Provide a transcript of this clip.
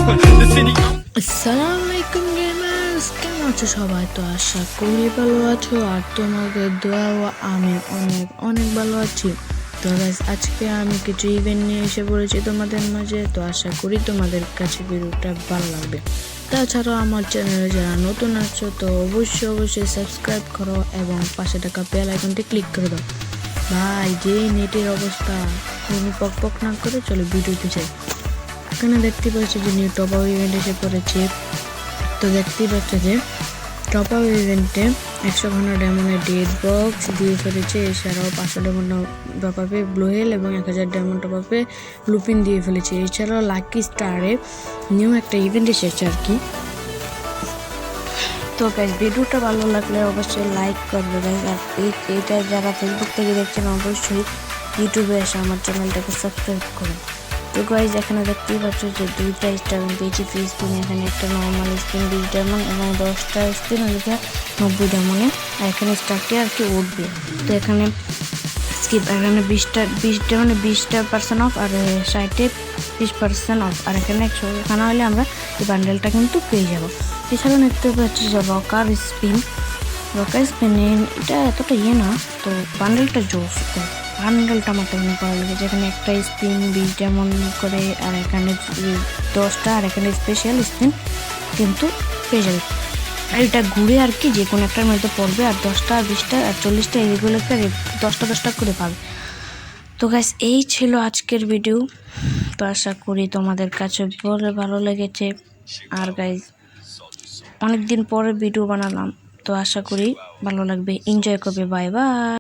আসসালামু আলাইকুম গেমার্স, কেমন আছো সবাই? তো আশা করি ভালো আছো, আর তোমাদের দোয়া ও আমি অনেক অনেক ভালো আছি। তো গাইস, আজকে আমি কিছু ইভেন্ট নিয়ে এসে পড়েছি তোমাদের মাঝে। তো আশা করি তোমাদের কাছে ভিডিওটা ভালো লাগবে। তাছাড়াও আমার চ্যানেলে যারা নতুন আছো তো অবশ্যই সাবস্ক্রাইব করো এবং পাশে থাকা বেল আইকনটি ক্লিক করে দাও। ভাই, যে নেটের অবস্থা, কোনো পক না করে চলো ভিডিওতে যাই। এখানে দেখতে পাচ্ছি যে নিউ টপ আপ ইভেন্ট এসে পড়েছে। তো দেখতেই পাচ্ছ যে টপ আপ ইভেন্টে 100 ঘন্টা ডায়মন্ডের ডেড বক্স দিয়ে ফেলেছে। এছাড়াও 500 ডায়মন্ড টপ আপে ব্লু হেল এবং 1000 ডায়মন্ড টপ আপে লুপিন দিয়ে ফেলেছে। এছাড়াও লাকি স্টারে নিউ একটা ইভেন্ট এসেছে আর কি। তো গাইস, ভিডিওটা ভালো লাগলে অবশ্যই লাইক করবে গাইস। আর এইটা যারা ফেসবুক থেকে দেখছেন অবশ্যই ইউটিউবে এসে আমার চ্যানেলটাকে সাবস্ক্রাইব করুন। তো গাইস, এখানে দেখতেই পাচ্ছ যে 2টা স্টার পেয়েছি ফ্রি স্পিন। এখানে একটা নর্মাল স্পিন 20 ডায়মন্ড এবং 10টা স্পিন ওদিকে 90 ডায়মন্ডে। আর এখানে স্টারটি আর কি উঠবে। তো এখানে স্কিপ, এখানে 20% অফ আর 60-এ 20% অফ। আর এখানে 100 খানা হলে আমরা এই বান্ডেলটা কিন্তু পেয়ে যাবো। এছাড়াও দেখতে পাচ্ছি যে রকার স্পিন এটা এতটা না, তো বান্ডেলটা জোস। বান্ডেলটা আমার তেমন ভালো লেগেছে। এখানে একটা স্পিন 20 ডায়মন্ড করে, আর এখানে 10টা, আর এখানে স্পেশাল স্পিন কিন্তু পেয়ে যাবে। আর এটা ঘুরে আর কি যে কোনো একটার মধ্যে পড়বে, আর 10টা, 20টা আর 40টা এইগুলোকে 10টা করে পাবে। তো গাইস, এই ছিল আজকের ভিডিও। তো আশা করি তোমাদের কাছে ভালো লেগেছে। আর গাইস, অনেকদিন পরে ভিডিও বানালাম, তো আশা করি ভালো লাগবে, এনজয় করবে। Bye bye.